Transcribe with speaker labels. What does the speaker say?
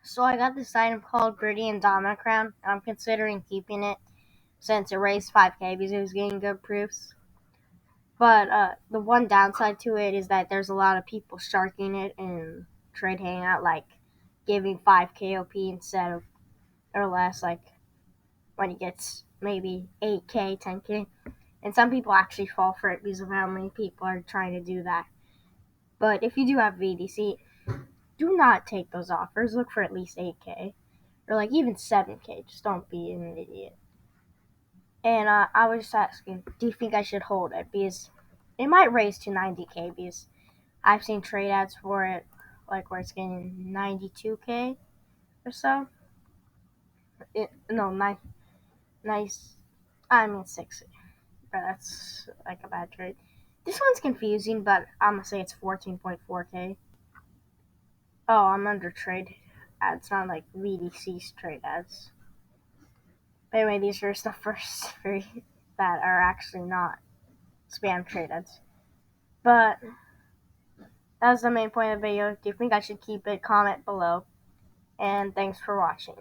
Speaker 1: So I got this item called viridian domino crown, and I'm considering keeping it since it raised 5k because it was getting good proofs. But the one downside to it is that there's a lot of people sharking it and trade hangout, like giving 5k OP instead of or less, like when it gets maybe 8k, 10k. And some people actually fall for it because of how many people are trying to do that. But if you do have VDC, do not take those offers. Look for at least 8k or like even 7k. Just don't be an idiot. And I was just asking, do you think I should hold it? Because it might raise to 90k because I've seen trade ads for it, like where it's getting 92k or so. No, nice. I mean 60. But that's like a bad trade. This one's confusing, but I'm gonna say it's 14.4k. Oh, I'm under trade ads, not like VDC's trade ads. But anyway, these are the first three that are actually not spam trade ads. But that's the main point of the video. Do you think I should keep it? Comment below. And thanks for watching.